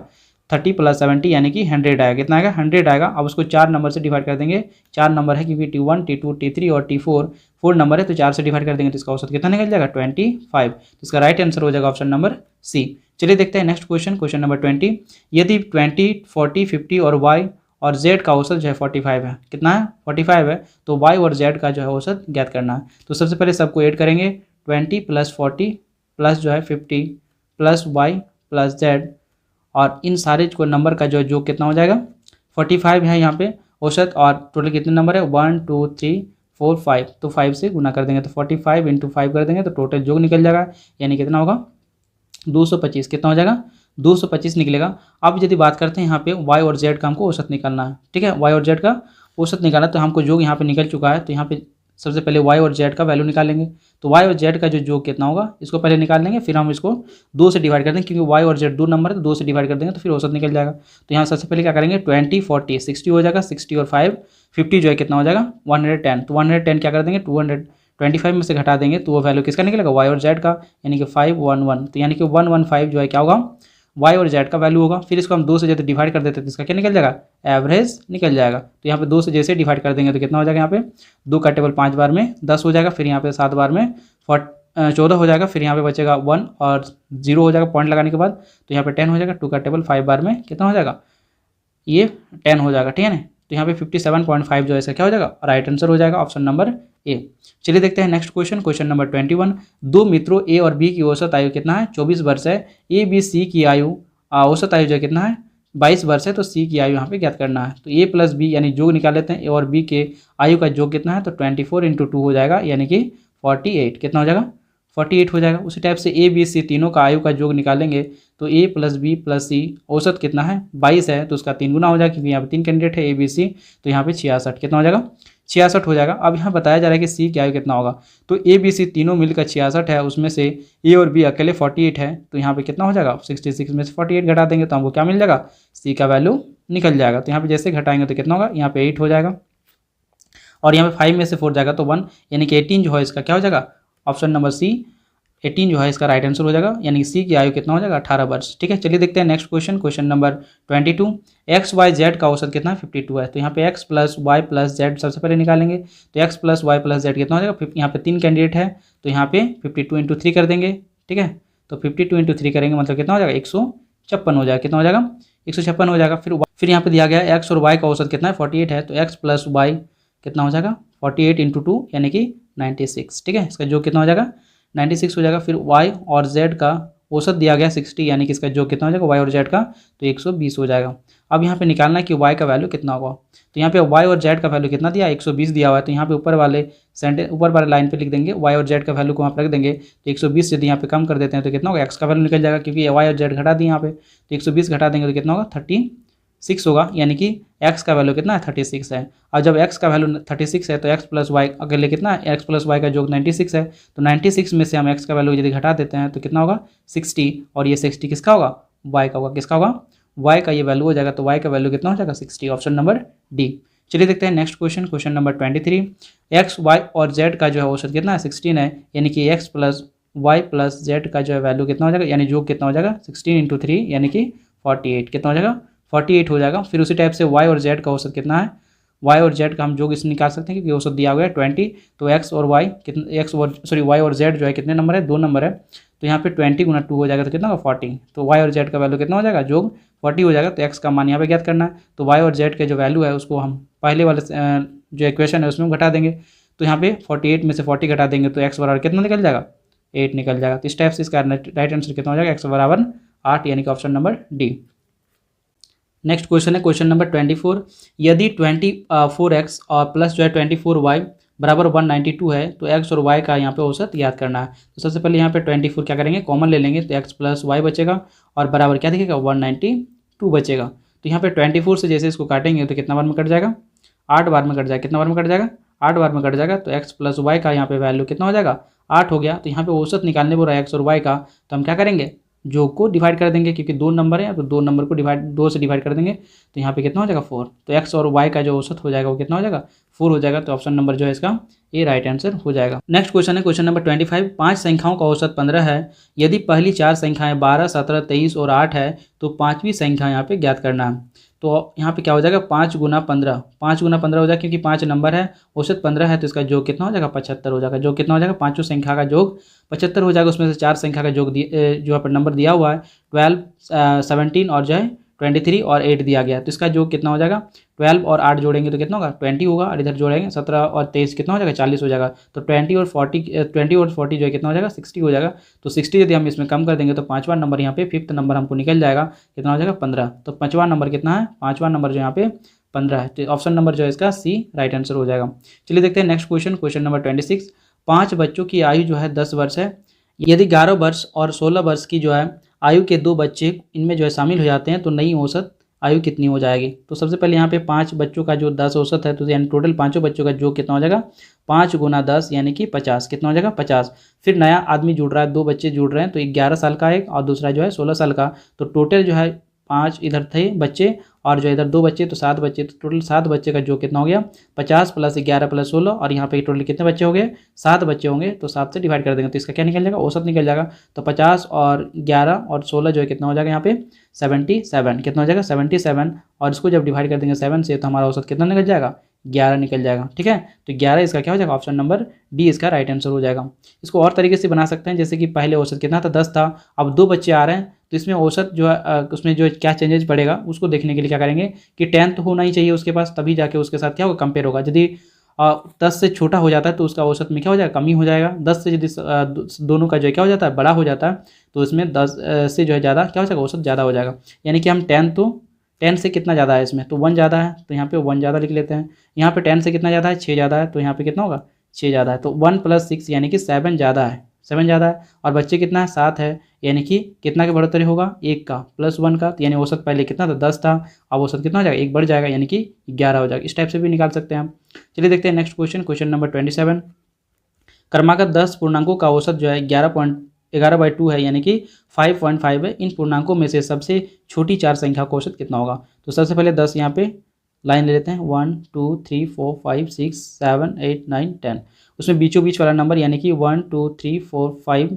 30 प्लस 70 यानी कि 100 आएगा। कितना आएगा 100 आएगा। अब उसको 4 नंबर से डिवाइड कर देंगे, 4 नंबर है क्योंकि T1 T2 T3 और T4 4 नंबर है तो 4 से डिवाइड कर देंगे तो इसका औसत कितना निकल जाएगा 25। तो इसका राइट आंसर हो जाएगा ऑप्शन नंबर सी। चलिए देखते हैं नेक्स्ट क्वेश्चन, क्वेश्चन नंबर 20। यदि 20, 40, 50 और y और z का औसत जो है 45 है, कितना है 45 है, तो y और z का जो है औसत ज्ञात करना है। तो सबसे पहले सबको ऐड करेंगे, 20 प्लस 40 प्लस जो है 50 प्लस y प्लस z, और इन सारे को नंबर का जो है योग कितना हो जाएगा 45 है यहाँ पे औसत, और टोटल कितने नंबर है 1 2 3 4 5, तो 5 से गुना कर देंगे तो 45 × 5 कर देंगे तो टोटल योग निकल जाएगा, यानी कितना होगा 225। कितना हो जाएगा 225 निकलेगा। अब यदि बात करते हैं यहाँ पे y और z का हमको औसत निकालना है, ठीक है, y और z का औसत निकालना, तो हमको योग यहाँ पे निकल चुका है। तो यहाँ पे सबसे पहले y और z का वैल्यू निकालेंगे, तो y और z का जो योग कितना होगा इसको पहले निकाल लेंगे, फिर हम इसको 2 से डिवाइड कर देंगे क्योंकि y और z 2 नंबर है तो 2 से डिवाइड कर देंगे तो फिर औसत निकल जाएगा। तो यहाँ सबसे पहले क्या करेंगे 20 40 60 हो जाएगा, 60 और 5 50 जो है कितना हो जाएगा 110, तो 110 क्या कर देंगे 225 में से घटा देंगे तो वो वैल्यू किसका निकलेगा y और z का, यानी कि 511, तो यानी कि 115 जो है क्या होगा y और z का वैल्यू होगा। फिर इसको हम 2 से जैसे डिवाइड कर देते हैं तो इसका क्या निकल जाएगा एवरेज निकल जाएगा। तो यहाँ पे 2 से जैसे डिवाइड कर देंगे तो कितना हो जाएगा यहाँ पे 2 का टेबल 5 बार में 10 हो जाएगा, फिर यहाँ पे 7 बार में 14 हो जाएगा, फिर यहाँ पे बचेगा 1 और 0 हो जाएगा पॉइंट लगाने के बाद, तो यहाँ पे 10 हो जाएगा। 2 का टेबल 5 बार में कितना हो जाएगा ये 10 हो जाएगा, ठीक है ना। तो यहाँ पे 57.5 जो है इसका क्या हो जाएगा राइट आंसर हो जाएगा ऑप्शन नंबर ए। चलिए देखते हैं नेक्स्ट क्वेश्चन, क्वेश्चन नंबर 21। दो मित्रों ए और बी की औसत आयु कितना है 24 वर्ष है। ए बी सी की आयु औसत आयु जो कितना है 22 वर्ष है, तो सी की आयु यहाँ पे ज्ञात करना है। तो ए प्लस बी यानी योग निकाल लेते हैं, ए और बी के आयु का योग कितना है तो 24 × 2 हो जाएगा, यानी कि 48। कितना हो जाएगा 48 हो जाएगा। उसी टाइप से ए बी सी तीनों का आयु का योग निकालेंगे तो ए प्लस बी प्लस सी औसत कितना है 22 है, तो उसका 3 गुना हो जाएगा क्योंकि यहाँ पे 3 कैंडिडेट है ए बी सी, तो यहाँ पे 66। कितना हो जाएगा 66 हो जाएगा। अब यहाँ बताया जा रहा है कि सी की आयु कितना होगा, तो ए बी सी तीनों मिलकर 66 है, उसमें से ए और बी अकेले 48 है, तो यहाँ पे कितना हो जाएगा 66 में से 48 घटा देंगे तो हमको क्या मिल जाएगा सी का वैल्यू निकल जाएगा। तो यहाँ पे जैसे घटाएंगे तो कितना होगा यहाँ पे 8 हो जाएगा, और यहाँ पे 5 में से 4 जाएगा तो 1, यानी कि 18 जो है इसका क्या हो जाएगा ऑप्शन नंबर सी 18 जो है इसका राइट आंसर हो जाएगा, यानी कि सी की आयु कितना हो जाएगा 18 वर्ष। ठीक है, चलिए देखते हैं next question, question number 22। X Y Z का औसत कितना है 52 है, तो यहाँ पे X plus Y plus Z सबसे पहले निकालेंगे, तो X plus Y plus Z कितना हो जाएगा, यहाँ पे 3 कैंडिडेट है तो यहाँ पे 52 × 3 कर देंगे। ठीक है, तो 52 × 3 करेंगे मतलब कितना हो जाएगा 156 हो जाएगा। कितना हो जाएगा 156 हो जाएगा। फिर यहाँ पे दिया गया एक्स और वाई का औसत कितना है 48 है, तो एक्स प्लस वाई कितना हो जाएगा 48 × 2 यानी कि 96। ठीक है, इसका जो कितना हो जाएगा 96 हो जाएगा। फिर y और z का औसत दिया गया 60, यानी कि इसका जो कितना हो जाएगा y और z का तो 120 हो जाएगा। अब यहाँ पे निकालना है कि y का वैल्यू कितना होगा, तो यहाँ पे y और z का वैल्यू कितना दिया 120 दिया हुआ है, तो यहाँ पे ऊपर वाले लाइन पे लिख देंगे y और z का वैल्यू को वहाँ पर रख देंगे, तो 120 यदि यहाँ पे कम कर देते हैं तो कितना होगा x का वैल्यू निकल जाएगा, क्योंकि y और z घटा दिए यहाँ पे, तो 120 घटा देंगे तो कितना होगा 36 होगा, यानी कि x का वैल्यू कितना है 36 है। और जब x का वैल्यू 36 है तो x प्लस वाई अगले कितना है x प्लस वाई का योग 96 है, तो 96 में से हम x का वैल्यू यदि घटा देते हैं तो कितना होगा 60, और ये 60 किसका होगा y का होगा, किसका होगा y का ये वैल्यू हो जाएगा, तो y का वैल्यू कितना हो जाएगा 60, ऑप्शन नंबर डी। चलिए देखते हैं next question, question number 23। X Y और जेड का जो है औसत कितना है 16 है, यानी कि X plus Y plus Z का जो है वैल्यू कितना हो जाएगा, यानी योग कितना हो जाएगा 16 × 3 यानी कि 48। कितना हो जाएगा 48 हो जाएगा। फिर उसी टाइप से y और z का औसत कितना है, y और z का हम योग इस निकाल सकते हैं क्योंकि औसत दिया हुआ है 20, तो x और y कितना y और z जो है कितने नंबर है 2 नंबर है, तो यहाँ पे 20 × 2 हो जाएगा तो कितना होगा 40, तो y और z का वैल्यू कितना हो जाएगा योग 40 हो जाएगा। तो x का मान यहाँ पे ज्ञात करना है, तो y और z के जो वैल्यू है उसको हम पहले वाले जो इक्वेशन है उसमें घटा देंगे, तो यहाँ पे 48 में से 40 घटा देंगे तो x बराबर कितना निकल जाएगा 8 निकल जाएगा। तो इस टाइप से इसका राइट आंसर कितना हो जाएगा x बराबर 8, यानी कि option number D. Next question है क्वेश्चन नंबर 24। यदि 24x और प्लस जो है 24y बराबर 192 है, तो एक्स और वाई का यहाँ पे औसत याद करना है। तो सबसे पहले यहाँ पे 24 क्या करेंगे, कॉमन ले लेंगे, तो एक्स प्लस वाई बचेगा और बराबर क्या दिखेगा 192 बचेगा। तो यहाँ पे 24 से जैसे इसको काटेंगे तो कितना बार में कट जाएगा, 8 बार में कट जाएगा। कितना बार में कट जाएगा, 8 बार में कट जाएगा। तो एक्स प्लस वाई का यहाँ पे वैल्यू कितना हो जाएगा, 8 हो गया। तो यहाँ पे औसत निकालने बोल रहा है एक्स और वाई का, तो हम क्या करेंगे, जोग को डिवाइड कर देंगे, क्योंकि 2 नंबर है तो 2 नंबर को 2 से डिवाइड कर देंगे। तो यहाँ पे कितना हो जाएगा 4। तो एक्स और वाई का जो औसत हो जाएगा वो कितना हो जाएगा 4 हो जाएगा। तो ऑप्शन नंबर जो है इसका ये राइट आंसर हो जाएगा। नेक्स्ट क्वेश्चन है क्वेश्चन नंबर 25। 5 संख्याओं का औसत 15 है। यदि पहली 4 संख्याएं 12, 17, 23 और 8 है तो 5वीं संख्या यहाँ पे ज्ञात करना है। तो यहाँ पे क्या हो जाएगा 5 गुना 15, 5 गुना 15 हो जाएगा, क्योंकि 5 नंबर है, औसत 15 है, तो इसका योग कितना हो जाएगा 75 हो जाएगा। जो कितना हो जाएगा, पाँचों संख्या का योग 75 हो जाएगा। उसमें से 4 संख्या का योग जो यहाँ पर नंबर दिया हुआ है 12, 17 और जो है 23 और 8 दिया गया है। तो इसका योग कितना हो जाएगा, 12 और 8 जोड़ेंगे तो कितना होगा 20 होगा, और इधर जोड़ेंगे 17 और 23 कितना हो जाएगा 40 हो जाएगा। तो 20 और 40 जो है कितना हो जाएगा 60 हो जाएगा। तो 60 यदि हम इसमें कम कर देंगे तो 5वां नंबर यहाँ पे 5th नंबर हमको निकल जाएगा, कितना हो जाएगा 15। तो 5वां नंबर कितना है, 5वां नंबर जो यहाँ पे 15 है। तो ऑप्शन नंबर जो है इसका सी राइट आंसर हो जाएगा। चलिए देखते हैं नेक्स्ट क्वेश्चन, क्वेश्चन नंबर 26। 5 बच्चों की आयु जो है 10 वर्ष है। यदि 11 वर्ष और 16 वर्ष की जो है आयु के 2 बच्चे इनमें जो है शामिल हो जाते हैं तो नई औसत आयु कितनी हो जाएगी। तो सबसे पहले यहाँ पे 5 बच्चों का जो 10 औसत है, तो यानी टोटल 5 बच्चों का जो कितना हो जाएगा 5 गुना 10 यानी कि 50, कितना हो जाएगा 50। फिर नया आदमी जुड़ रहा है, 2 बच्चे जुड़ रहे हैं, तो 11 साल का एक और दूसरा जो है 16 साल का। तो टोटल जो है 5 इधर थे बच्चे और जो इधर 2 बच्चे, तो 7 बच्चे। तो टोटल 7 बच्चे का जो कितना हो गया 50 प्लस 11 प्लस 16, और यहाँ पे टोटल कितने बच्चे हो गए 7 बच्चे होंगे। तो 7 से डिवाइड कर देंगे तो इसका क्या निकल जाएगा, औसत निकल जाएगा। तो 50 और 11 और 16 जो है कितना हो जाएगा यहाँ पे 77, कितना हो जाएगा 77, और इसको जब डिवाइड कर देंगे 7 से तो हमारा औसत कितना निकल जाएगा 11 निकल जाएगा। ठीक है, तो 11 इसका क्या हो जाएगा, ऑप्शन नंबर डी इसका राइट आंसर हो जाएगा। इसको और तरीके से बना सकते हैं, जैसे कि पहले औसत कितना था 10 था, अब 2 बच्चे आ रहे हैं, तो इसमें औसत जो है उसमें जो क्या चेंजेस पड़ेगा उसको देखने के लिए क्या करेंगे कि 10 तो होना ही चाहिए उसके पास, तभी जाके उसके साथ क्या होगा कंपेयर होगा। यदि 10 से छोटा हो जाता है तो उसका औसत में क्या हो जाएगा कमी हो जाएगा। 10 से यदि दोनों का जो है क्या हो जाता है बड़ा हो जाता है, तो इसमें 10 से जो है ज़्यादा क्या हो जाएगा औसत ज़्यादा हो जाएगा। यानी कि हम 10 से कितना ज़्यादा है इसमें, तो 1 ज़्यादा है, तो यहाँ पे 1 ज़्यादा लिख लेते हैं। यहाँ पे 10 से कितना ज़्यादा है 6 ज़्यादा है, तो यहाँ पे कितना होगा 6 ज़्यादा है। तो 1 + 6 यानी कि 7 ज़्यादा है, 7 ज़्यादा है। और बच्चे कितना है 7 है, यानी कि कितना के बढ़ोतरी होगा 1 का प्लस 1 का, तो यानी औसत पहले कितना था 10 था, अब औसत कितना हो जाएगा 1 बढ़ जाएगा यानी कि 11 हो जाएगा। इस टाइप से भी निकाल सकते हैं हम। चलिए देखते हैं नेक्स्ट क्वेश्चन, क्वेश्चन नंबर 27। क्रमागत 10 पूर्णांकों का औसत जो है 11/2 है, यानी कि 5.5 है। इन पूर्णांकों में से सबसे छोटी 4 संख्या का औसत कितना होगा। तो सबसे पहले 10 यहाँ पे लाइन ले लेते हैं, 1 2 3 4 5 6 7 8 9 10। उसमें बीचों बीच वाला नंबर यानी कि 1 2 3 4 5,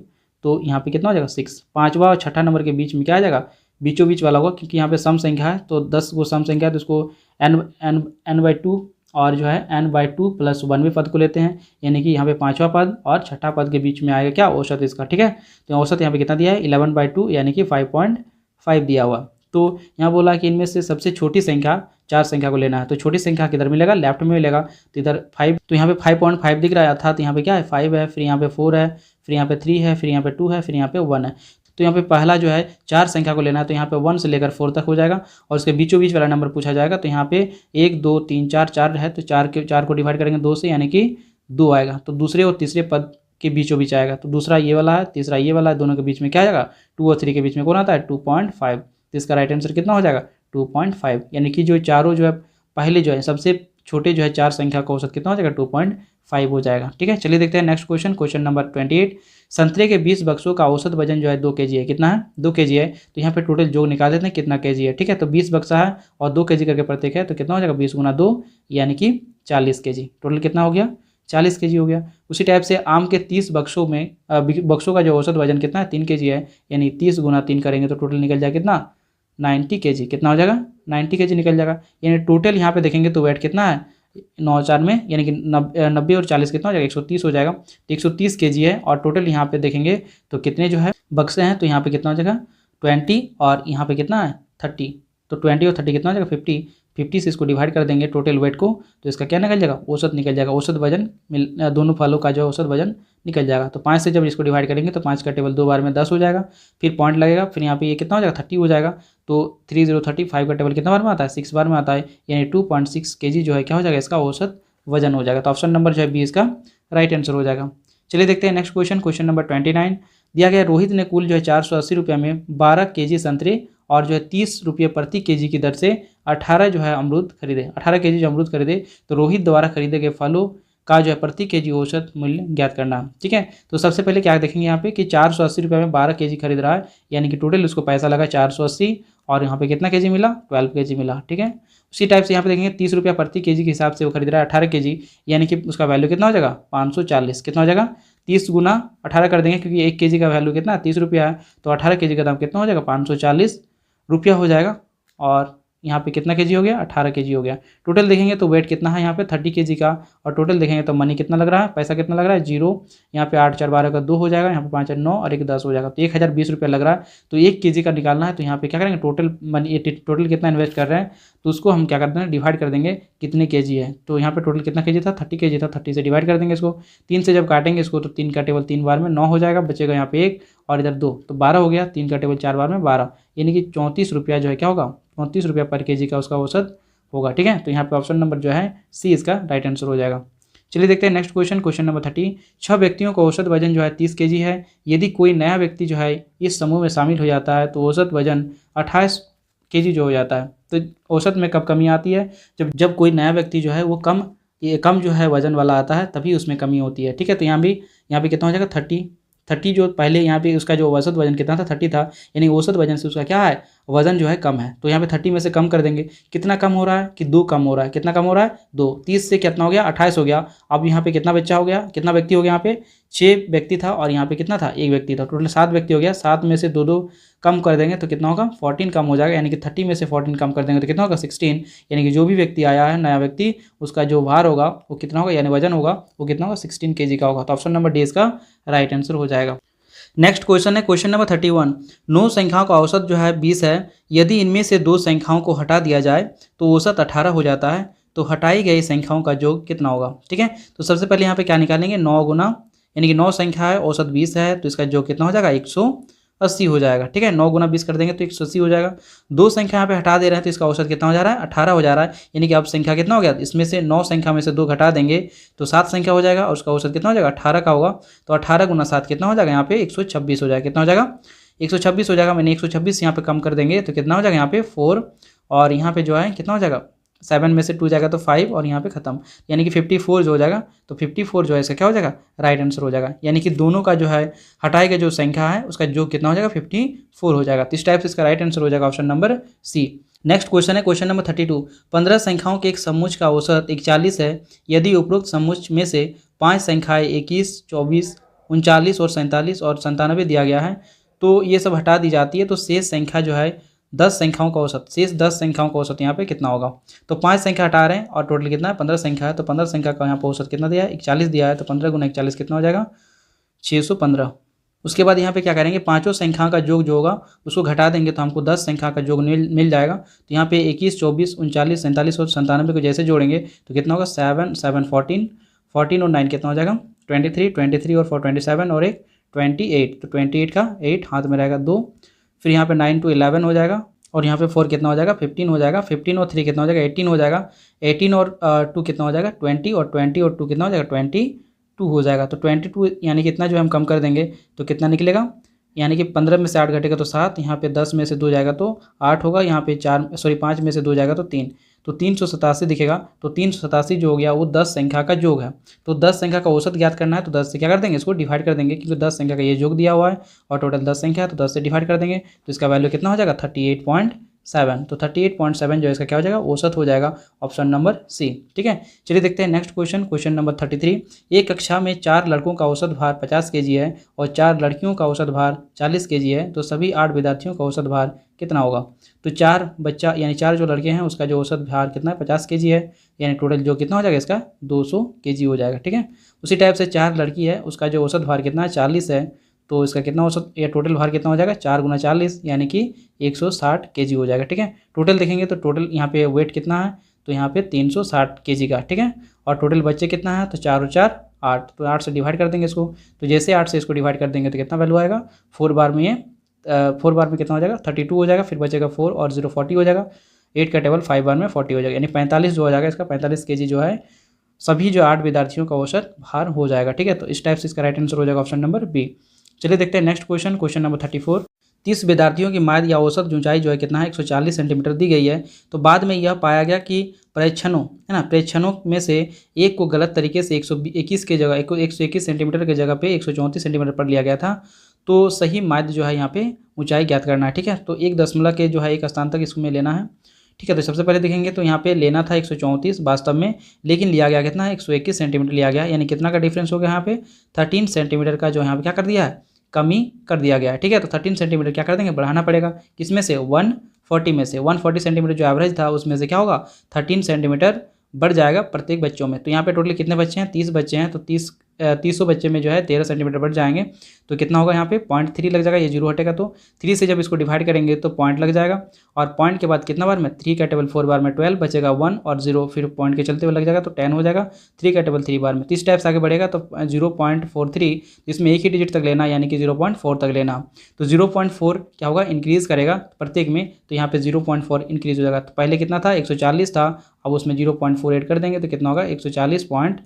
तो यहाँ पे कितना हो जाएगा 6। 5वां और 6ठा नंबर के बीच में क्या आ जाएगा बीचों बीच वाला होगा, क्योंकि यहाँ पे सम संख्या है, तो 10 को सम संख्या है, तो इसको n/2 और जो है n/2 + 1वें पद को लेते हैं, यानी कि यहाँ पे 5वां पद और 6ठा पद के बीच में आएगा क्या औसत इसका। ठीक है, तो औसत यहाँ पे कितना दिया है 11/2 यानी कि 5.5 दिया हुआ। तो यहाँ बोला कि इनमें से सबसे छोटी संख्या 4 संख्या को लेना है, तो छोटी संख्या किधर मिलेगा लेफ्ट में मिलेगा, तो इधर 5, तो यहाँ पे 5.5 दिख रहा है, अर्थात यहाँ पे क्या है 5 है, फिर यहाँ पे 4 है, फिर यहाँ पे 3 है, फिर यहाँ पे 2 है, फिर यहाँ पे 1 है। तो यहाँ पे पहला जो है 4 संख्या को लेना है, तो यहाँ पे 1 से लेकर 4 तक हो जाएगा, और उसके बीचों बीच वाला नंबर पूछा जाएगा। तो यहाँ पे 1 2 3 4 है, तो 4 को डिवाइड करेंगे 2 से, यानी कि 2 आएगा। तो दूसरे और तीसरे पद के बीचों बीच आएगा, तो दूसरा ये वाला है, तीसरा ये वाला है, दोनों के बीच में क्या आएगा 2 और 3 के बीच में कौन आता है 2.5। तो इसका राइट आंसर कितना हो जाएगा 2.5, यानी कि जो चारों जो है पहले जो है सबसे छोटे जो है 4 संख्या का औसत कितना हो जाएगा 2.5 हो जाएगा। ठीक है, चलिए देखते हैं नेक्स्ट क्वेश्चन, क्वेश्चन नंबर 28। संतरे के 20 बक्सों का औसत वजन जो है 2 kg है। कितना है 2 kg है, तो यहाँ पे टोटल जोड़ निकाल देते हैं कितना kg है। ठीक है, तो 20 बक्सा है और 2 kg करके प्रत्येक है, तो कितना हो जाएगा 20 × 2 यानी कि 40 kg। टोटल कितना हो गया 40 kg हो गया। उसी टाइप से आम के 30 बक्सों का जो औसत वजन कितना है 3 kg है, यानी 30 × 3 करेंगे तो टोटल निकल जाएगा कितना 90 kg। कितना हो जाएगा 90 kg निकल जाएगा। यानी टोटल यहाँ पे देखेंगे तो वेट कितना है 9 4 में, यानी कि 90 और 40 कितना हो जाएगा 130 हो जाएगा। तो 130 kg है, और टोटल यहाँ पे देखेंगे तो कितने जो है बक्से हैं, तो यहाँ पे कितना हो जाएगा 20, और यहाँ पे कितना है 30, तो 20 और 30 कितना हो जाएगा 50 से इसको डिवाइड कर देंगे टोटल वेट को, तो इसका क्या निकल जाएगा औसत निकल जाएगा। औसत वजन दोनों फलों का जो औसत वजन निकल जाएगा। तो 5 से जब इसको डिवाइड करेंगे तो 5 का टेबल 2 बार में 10 हो जाएगा, फिर पॉइंट लगेगा, फिर यहाँ पे ये कितना हो जाएगा 30 हो जाएगा। तो 30 35 का टेबल कितना बार में आता है 6 बार में आता है, यानी 2.6 kg जो है क्या हो जाएगा इसका औसत वजन हो जाएगा। तो ऑप्शन नंबर जो है बी इसका राइट आंसर हो जाएगा। चलिए देखते हैं नेक्स्ट क्वेश्चन, क्वेश्चन नंबर 29 दिया गया रोहित ने कुल जो है 480 रुपये में 12 केजी संतरे और जो है 30 रुपये प्रति केजी की दर से 18 जो है अमरूद खरीदे। 18 केजी जो अमरूद खरीदे तो रोहित द्वारा खरीदे गए फलों का जो है प्रति केजी औसत मूल्य ज्ञात करना। ठीक है, तो सबसे पहले क्या देखेंगे यहाँ पे कि 480 रुपये में 12 केजी खरीद रहा है, यानी कि टोटल उसको पैसा लगा 480 और यहाँ पे कितना केजी मिला 12 केजी मिला। ठीक है, उसी टाइप से यहाँ पे देखेंगे 30 रुपया प्रति केजी के हिसाब से वो खरीद रहा है 18 केजी, यानी कि उसका वैल्यू कितना हो जाएगा 540। कितना हो जाएगा 30 गुना 18 कर देंगे, क्योंकि 1 केजी का वैल्यू कितना 30 रुपया है, तो 18 केजी का दाम कितना हो जाएगा 540 रुपया हो जाएगा। और यहाँ पे कितना केजी हो गया 18 केजी हो गया। टोटल देखेंगे तो वेट कितना है यहाँ पे 30 केजी का, और टोटल देखेंगे तो मनी कितना लग रहा है, पैसा कितना लग रहा है 0। यहाँ पे 8 4 12 का 2 हो जाएगा, यहाँ पे 5 8 9 और 1 10 हो जाएगा, तो 1020 रुपया लग रहा है। तो 1 केजी का निकालना है, तो यहाँ पे क्या करेंगे टोटल मनी टोटल कितना इन्वेस्ट कर रहे हैं, तो उसको हम क्या करते हैं डिवाइड कर देंगे कितने केजी है। तो यहाँ पे टोटल कितना केजी था 30 केजी था, 30 से डिवाइड कर देंगे इसको, 3 से जब काटेंगे इसको तो 3 का टेबल 3 बार में 9 हो जाएगा, बचेगा यहाँ पे 1 और इधर 2, तो 12 हो गया, 3 का टेबल 4 बार में 12, यानी कि 34 रुपया जो है क्या होगा 34 रुपया पर केजी का उसका औसत होगा। ठीक है, तो यहाँ पे ऑप्शन नंबर जो है सी इसका राइट आंसर हो जाएगा। चलिए देखते हैं नेक्स्ट क्वेश्चन, क्वेश्चन नंबर 30। 6 व्यक्तियों का औसत वजन जो है 30 केजी है। यदि कोई नया व्यक्ति जो है इस समूह में शामिल हो जाता है तो औसत वजन 28 केजी जो हो जाता है। तो औसत में कब कमी आती है, जब कोई नया व्यक्ति जो है वो कम जो है वजन वाला आता है, तभी उसमें कमी होती है। ठीक है, तो यहाँ पे कितना हो जाएगा 30 जो पहले यहाँ पे उसका जो औसत वजन कितना था 30 था, यानी औसत वजन से उसका क्या है वजन जो है कम है, तो यहाँ पे 30 में से कम कर देंगे। कितना कम हो रहा है कि 2 कम हो रहा है। कितना कम हो रहा है 2, 30 से कितना हो गया 28 हो गया। अब यहाँ पे कितना बच्चा हो गया, कितना व्यक्ति हो गया, यहाँ पे 6 व्यक्ति था और यहाँ पे कितना था 1 व्यक्ति था, टोटल 7 व्यक्ति हो गया। 7 में से 2 कम कर देंगे तो कितना होगा 14 कम हो जाएगा, यानी कि 30 में से 14 कम कर देंगे तो कितना होगा 16, यानी कि जो भी व्यक्ति आया है नया व्यक्ति उसका जो भार होगा वो कितना होगा, यानी वजन होगा वो कितना होगा 16 केजी का होगा। तो ऑप्शन नंबर डी इसका राइट आंसर हो जाएगा। नेक्स्ट क्वेश्चन है क्वेश्चन नंबर 31। 9 संख्याओं का औसत जो है 20 है। यदि इनमें से 2 संख्याओं को हटा दिया जाए तो औसत 18 हो जाता है, तो हटाई गई संख्याओं का योग कितना होगा। ठीक है, तो सबसे पहले यहाँ पे क्या निकालेंगे 9 गुना, यानी कि 9 संख्या है औसत 20 है, तो इसका योग कितना हो जाएगा 180 हो जाएगा। ठीक है, 9 गुना 20 कर देंगे तो 180 हो जाएगा। 2 संख्या यहाँ पे हटा दे रहे हैं तो इसका औसत कितना हो जा रहा है 18 हो जा रहा है, यानी कि अब संख्या कितना हो गया, इसमें से 9 संख्या में से 2 घटा देंगे तो 7 संख्या हो जाएगा और उसका औसत कितना हो जाएगा 18 का होगा। तो 18 गुना 7 कितना हो जाएगा यहाँ पे 126 हो जाएगा। कितना हो जाएगा 126 हो जाएगा, मैंने 126 यहाँ पे कम कर देंगे तो कितना हो जाएगा यहाँ पे 4, और यहाँ पे जो है कितना हो जाएगा 7 में से 2 जाएगा तो 5 और यहाँ पे खत्म, यानी कि 54 जो हो जाएगा। तो 54 जो है इसका क्या हो जाएगा राइट आंसर हो जाएगा, यानी कि दोनों का जो है हटाए गए जो संख्या है उसका जो कितना हो जाएगा 54 हो जाएगा। तो इस टाइप से इसका राइट आंसर हो जाएगा option number C. Next question है क्वेश्चन नंबर 32। 15 संख्याओं के एक समूह का औसत 41 है। यदि उपरोक्त समूह में से 5 संख्याएँ 21, 24, 39 और 47 और 97 दिया गया है, तो ये सब हटा दी जाती है, तो शेष संख्या जो है 10 संख्याओं का औसत, शेष 10 संख्याओं का औसत यहाँ पे कितना होगा। तो 5 संख्या हटा रहे हैं और टोटल कितना है 15 संख्या है, तो 15 संख्या का यहाँ पे औसत कितना दिया है 41 दिया है, तो 15 गुना 41 कितना हो जाएगा 615। उसके बाद यहाँ पे क्या करेंगे पाँचों संख्या का योग जो होगा उसको घटा देंगे तो हमको 10 संख्या का योग मिल जाएगा। तो यहाँ पे 21, 24, 39, 47 और 97 को जैसे जोड़ेंगे तो कितना होगा 7, 7, 14, 14 और 9 कितना हो जाएगा 23, 23 और 4 27 और एक 28, तो 28 का 8 हाथ में रहेगा 2, फिर यहाँ पे 9 to 11 हो जाएगा और यहाँ पे 4 कितना हो जाएगा 15 हो जाएगा, 15 और 3 कितना हो जाएगा 18 हो जाएगा, 18 और 2 कितना हो जाएगा 20 और 20 और 2 कितना हो जाएगा 22 हो जाएगा। तो 22 यानी कि इतना जो हम कम कर देंगे तो कितना निकलेगा, यानी कि 15 में से 8 घटेगा तो 7, यहाँ पे 10 में से 2 जाएगा तो 8 होगा, यहाँ पे 5 में से 2 जाएगा तो 3, तो 387 दिखेगा। तो 387 जो हो गया वो 10 संख्या का योग है। तो 10 संख्या का औसत ज्ञात करना है तो 10 से क्या कर देंगे इसको डिवाइड कर देंगे, क्योंकि 10 संख्या का ये योग दिया हुआ है और टोटल 10 संख्या है, तो 10 से डिवाइड कर देंगे तो इसका वैल्यू कितना हो जाएगा 38.7। तो 38.7 जो है इसका क्या हो जाएगा औसत हो जाएगा, ऑप्शन नंबर सी। ठीक है, चलिए देखते हैं नेक्स्ट क्वेश्चन, क्वेश्चन नंबर 33। एक कक्षा में 4 लड़कों का औसत भार 50 केजी है और 4 लड़कियों का औसत भार 40 केजी है, तो सभी 8 विद्यार्थियों का औसत भार कितना होगा। तो 4 बच्चा यानी 4 जो लड़के हैं उसका जो औसत भार कितना है 50 केजी है, यानी टोटल जो कितना हो जाएगा इसका 200 केजी हो जाएगा। ठीक है, उसी टाइप से 4 लड़की है उसका जो औसत भार कितना है 40 है, तो इसका कितना औसत या टोटल भार कितना हो जाएगा 4 गुना 40 यानी कि 160 केजी हो जाएगा। ठीक है, टोटल देखेंगे तो टोटल यहाँ पे वेट कितना है, तो यहाँ पे 360 केजी का। ठीक है, और टोटल बच्चे कितना है, तो 4 और 4 8, तो 8 से डिवाइड कर देंगे इसको, तो जैसे 8 से इसको डिवाइड कर देंगे तो कितना वैल्यू आएगा 4 बार में, ये 4 बार में कितना हो जाएगा 32 हो जाएगा, फिर बचेगा 4 और 0 40 हो जाएगा, 8 का टेबल 5 बार में 40 हो जाएगा, यानी 45 जो हो जाएगा इसका 45 केजी जो है सभी जो 8 विद्यार्थियों का औसत भार हो जाएगा। ठीक है, तो इस टाइप से इसका राइट आंसर हो जाएगा ऑप्शन नंबर बी। चलिए देखते हैं नेक्स्ट क्वेश्चन, क्वेश्चन नंबर 34। 30 विद्यार्थियों की माध्य या औसत ऊंचाई जो है कितना है, 140 सेंटीमीटर दी गई है। तो बाद में यह पाया गया कि प्रेक्षणों है ना, प्रेक्षणों में से एक को गलत तरीके से 121 के जगह 121 सेंटीमीटर की जगह पे 134 सेंटीमीटर पर लिया गया था। तो सही माध्य जो है यहाँ पे ऊंचाई ज्ञात करना है। ठीक है, तो 1 दशमलव के जो है 1 स्थान तक इसमें लेना है। ठीक है, तो सबसे पहले देखेंगे तो यहाँ पे लेना था 134 वास्तव में, लेकिन लिया गया कितना है, 121 सेंटीमीटर लिया गया, यानी कितना का डिफरेंस हो गया यहाँ पे, 13 सेंटीमीटर का जो यहाँ पे क्या कर दिया है, कमी कर दिया गया है। ठीक है, तो 13 सेंटीमीटर क्या कर देंगे, बढ़ाना पड़ेगा। किसमें से, 140 में से। 140 सेंटीमीटर जो एवरेज था उसमें से क्या होगा, 13 सेंटीमीटर बढ़ जाएगा प्रत्येक बच्चों में। तो यहाँ पे टोटल कितने बच्चे हैं, 30 बच्चे हैं, तो 30 बच्चे में जो है 13 सेंटीमीटर बढ़ जाएंगे। तो कितना होगा यहाँ पे 0.3 लग जाएगा, ये 0 हटेगा तो 3 से जब इसको डिवाइड करेंगे तो पॉइंट लग जाएगा। और पॉइंट के बाद कितना बार में, 3 का टेबल 4 बार में 12 बचेगा 1 और 0, फिर पॉइंट के चलते हुए लग जाएगा तो 10 हो जाएगा। 3 का टेबल 3 बार में 30 टाइप्स आगे बढ़ेगा तो 0.43, इसमें एक ही डिजिट तक लेना यानी कि 0.4 तक लेना। तो 0.4 क्या होगा, इंक्रीज़ करेगा प्रत्येक में, तो यहाँ पे 0.4 इंक्रीज़ हो जाएगा। तो पहले कितना था, 140 था, अब उसमें 0.4 ऐड कर देंगे तो कितना होगा, 140.4,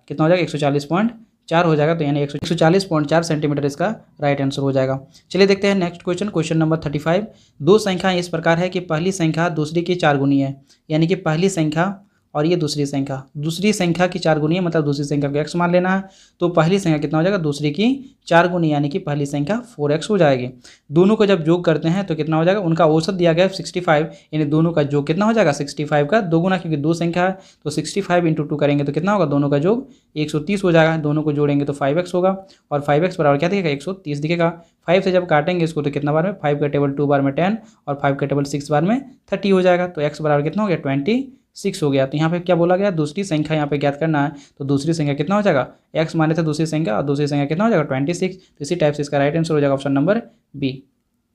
कितना हो जाएगा, 140.4 हो जाएगा। तो यानी 140.4 सेंटीमीटर इसका राइट आंसर हो जाएगा। चलिए देखते हैं नेक्स्ट क्वेश्चन, क्वेश्चन नंबर 35। दो संख्याएं इस प्रकार है कि पहली संख्या दूसरी की 4 गुनी है, यानी कि पहली संख्या और ये दूसरी संख्या की 4 गुनी है, मतलब दूसरी संख्या को x मान लेना है। तो पहली संख्या कितना हो जाएगा, दूसरी की 4 गुनी, यानी कि पहली संख्या 4x हो जाएगी। दोनों को जब योग करते हैं तो कितना हो जाएगा, उनका औसत दिया गया है 65, यानी दोनों का योग कितना हो जाएगा, 65 का दोगुना, क्योंकि दो संख्या है तो 65 × 2 करेंगे तो कितना होगा, दोनों का योग 130 हो जाएगा। दोनों को जोड़ेंगे तो 5x होगा, और 5x बराबर क्या दिखेगा, 130 दिखेगा। 5 से जब काटेंगे इसको तो कितना बार में, 5 का टेबल 2 बार में 10 और 5 का टेबल 6 बार में 30 हो जाएगा। तो x बराबर कितना हो गया, 26 हो गया। तो यहाँ पे क्या बोला गया, दूसरी संख्या यहाँ पे ज्ञात करना है। तो दूसरी संख्या कितना हो जाएगा, x माने थे दूसरी संख्या, और दूसरी संख्या कितना हो जाएगा, 26। तो इसी टाइप से इसका राइट आंसर हो जाएगा ऑप्शन नंबर बी।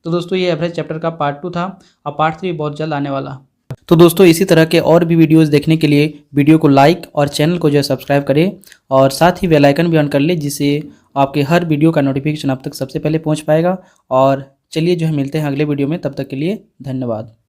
तो दोस्तों ये एवरेज चैप्टर का पार्ट 2 था, और पार्ट 3 बहुत जल्द आने वाला। तो दोस्तों इसी तरह के और भी वीडियोस देखने के लिए वीडियो को लाइक और चैनल को जो है सब्सक्राइब करें, और साथ ही बेल आइकन भी ऑन कर ले, जिससे आपके हर वीडियो का नोटिफिकेशन आप तक सबसे पहले पहुँच पाएगा। और चलिए जो है मिलते हैं अगले वीडियो में, तब तक के लिए धन्यवाद।